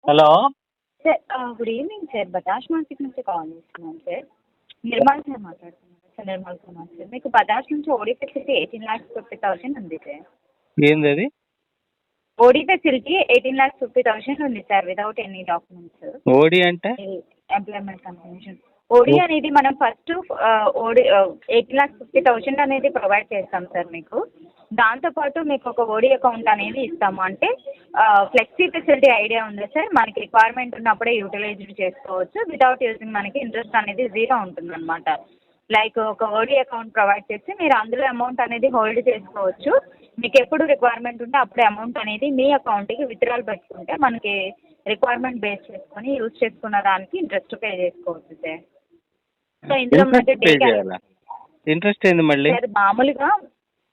Hello sir good evening sir. Bajaj market నుంచి call చేస్తున్నాను sir. Nirmal sir మాట్లాడుతున్నాను సార్. నిర్మల్ కుమార్ సార్. మీకు బజాజ్ నుంచి ఓడి ఫెసిలిటీ 18,50,000 ఉంది సార్. ఏంది అది? ఓడి ఫెసిలిటీ 18,50,000 ఉంది సార్ వితౌట్ ఎనీ డాక్యుమెంట్స్. ఓడి అంటే ఎంప్లాయ్మెంట్ కన్ఫర్మేషన్. ఓడి అనేది మనం ఫస్ట్ ఓడి 18,50,000 అనేది ప్రొవైడ్ చేస్తాం సార్ మీకు. దాంతోపాటు మీకు ఒక ఓడి అకౌంట్ అనేది ఇస్తాము. అంటే ఫ్లెక్సీ ఫెసిలిటీ ఐడియా ఉందా సార్? మనకి రిక్వైర్మెంట్ ఉన్నప్పుడే యూటిలైజ్ చేసుకోవచ్చు. వితౌట్ యూజింగ్ మనకి ఇంట్రెస్ట్ అనేది జీరో ఉంటుందన్నమాట. లైక్ ఒక ఓడి అకౌంట్ ప్రొవైడ్ చేసి మీరు అందులో అమౌంట్ అనేది హోల్డ్ చేసుకోవచ్చు. మీకు ఎప్పుడు రిక్వైర్మెంట్ ఉంటే అప్పుడే అమౌంట్ అనేది మీ అకౌంట్కి విత్డ్రాల్ పెట్టుకుంటే మనకి రిక్వైర్మెంట్ బేస్ చేసుకొని యూజ్ చేసుకున్న దానికి ఇంట్రెస్ట్ పే చేసుకోవచ్చు సార్. సో ఇందులో మనకి ఇంట్రెస్ట్ ఏంది మళ్ళీ? సార్ మామూలుగా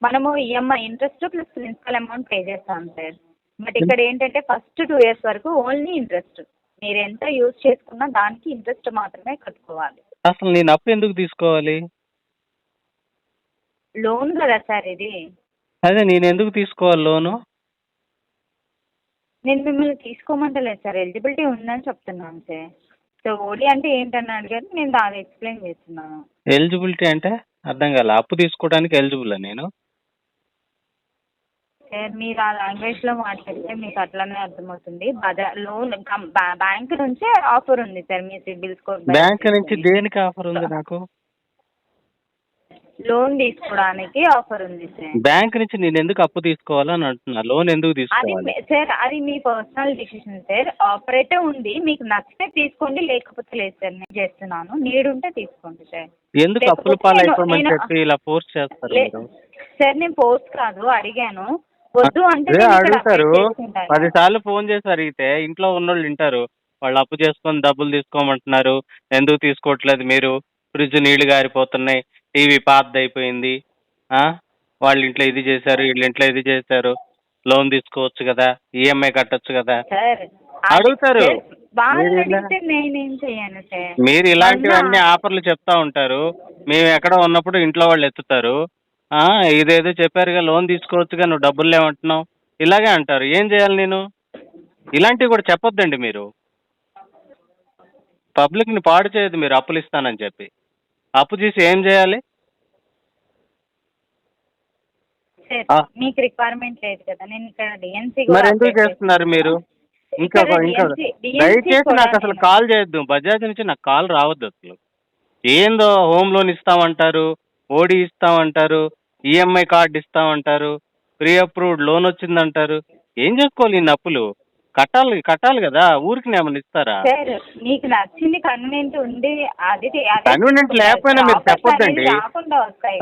మనము EMI interest plus principal amount pay చేస్తాం సార్. బట్ ఇక్కడ ఏంటంటే ఫస్ట్ 2 years వరకు ఓన్లీ ఇంట్రెస్ట్. మీరు ఎంత యూజ్ చేసుకున్నా దానికి ఇంట్రెస్ట్ మాత్రమే కట్టుకోవాలి. అసలు నేను అప్పు ఎందుకు తీసుకోవాలి? లోన్ కదా సార్ ఇది. అదే నేను ఎందుకు తీసుకోవాలి లోను? నేను మిమ్మల్ని తీసుకోమంటలేదు సార్, ఎలిజిబిలిటీ ఉందని చెప్తున్నాను సార్. సో ఓడి అంటే ఏంటని అడిగారు, నేను దాన్ని ఎక్స్ప్లెయిన్ చేస్తున్నాను. ఎలిజిబిలిటీ అంటే అర్థం కాలే. అప్పు తీసుకోవడానికి ఎలిజిబుల్ నేను? సార్ మీరు ఆ లాంగ్వేజ్లో మాట్లాడితే మీకు అట్లానే అర్థమవుతుంది. లోన్ బ్యాంక్ నుంచే ఆఫర్ ఉంది సార్. మీ సిబిల్ స్కోర్ బ్యాంక్ నుంచి దేనికి ఆఫర్ ఉంది నాకు? లోన్ తీసుకోవడానికి ఆఫర్ ఉంది సార్. బ్యాంక్ నుంచి నేను ఎందుకు అప్పు తీసుకోవాలని అంటున్నా. లోన్ ఎందుకు తీసుకోవాలి? సార్ అది మీ పర్సనల్ డిసిషన్ సార్. ఆఫర్ అయితే ఉంది, మీకు నచ్చితే తీసుకోండి, లేకపోతే లేదు సార్. నేను చేస్తున్నాను, నీడ్ ఉంటే తీసుకోండి సార్. ఎందుకు అప్పుల పాలు అయిపోమని చెప్పి ఇలా ఫోర్స్ చేస్తారు సార్? నేను ఫోర్స్ కాదు, అడిగాను. వద్దు అంటే అడుగుతారు. 10 సార్లు ఫోన్ చేసి అడిగితే ఇంట్లో ఉన్నోళ్ళు వింటారు. వాళ్ళు అప్పు చేసుకొని డబ్బులు తీసుకోమంటున్నారు, ఎందుకు తీసుకోవట్లేదు మీరు? ఫ్రిడ్జ్ నీళ్లు గారిపోతున్నాయి, టీవీ పాతది అయిపోయింది, వాళ్ళ ఇంట్లో ఇది చేశారు, వీళ్ళ ఇంట్లో ఇది చేశారు, లోన్ తీసుకోవచ్చు కదా, ఈఎంఐ కట్టొచ్చు కదా అడుగుతారు. మీరు ఇలాంటివన్నీ ఆఫర్లు చెప్తా ఉంటారు. మేము ఎక్కడ ఉన్నప్పుడు ఇంట్లో వాళ్ళు ఎత్తుతారు. ఇదేదో చెప్పారుగా లోన్ తీసుకోవచ్చుగా, నువ్వు డబ్బులు లేవంటున్నావు, ఇలాగే అంటారు. ఏం చేయాలి నేను? ఇలాంటివి కూడా చెప్పొద్దండి మీరు. పబ్లిక్ని పాడు చేయదు మీరు అప్పులు ఇస్తానని చెప్పి. అప్పు చేసి ఏం చేయాలి? మీకు రిక్వైర్మెంట్ లేదు కదా. నేను ఇక్కడ డిఎన్సీ మరి ఎందుకు చేస్తున్నారు మీరు? ఇంకా దయచేసి నాకు అసలు కాల్ చేయొద్దు. బజాజ్ నుంచి నాకు కాల్ రావద్దు అసలు. ఏందో హోమ్ లోన్ ఇస్తామంటారు, ఓడి ఇస్తామంటారు, ఈఎంఐ కార్డు ఇస్తామంటారు, ప్రీ అప్రూవ్డ్ లోన్ వచ్చిందంటారు. ఏం చేసుకోవాలి? ఈ అప్పులు కట్టాలి కదా, ఊరికి ఏమైనా ఇస్తారా? మీకు నచ్చింది కన్వీనియంట్ ఉంది, కన్వీనియంట్ లేకపోయినా మీరు చెప్పొద్దండి.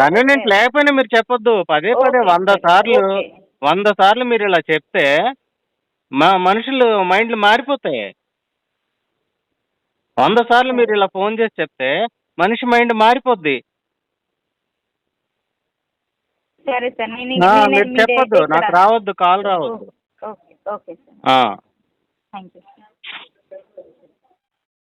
కన్వీనియంట్ లేకపోయినా మీరు చెప్పొద్దు. పదే 100 సార్లు మీరు ఇలా చెప్తే మా మనుషులు మైండ్లు మారిపోతాయి. 100 సార్లు మీరు ఇలా ఫోన్ చేసి చెప్తే మనిషి మైండ్ మారిపోద్ది. సరే సార్, మీరు చెప్పొద్దు, నాకు రావద్దు, కాల్ రావద్దు. Okay sir, thank you.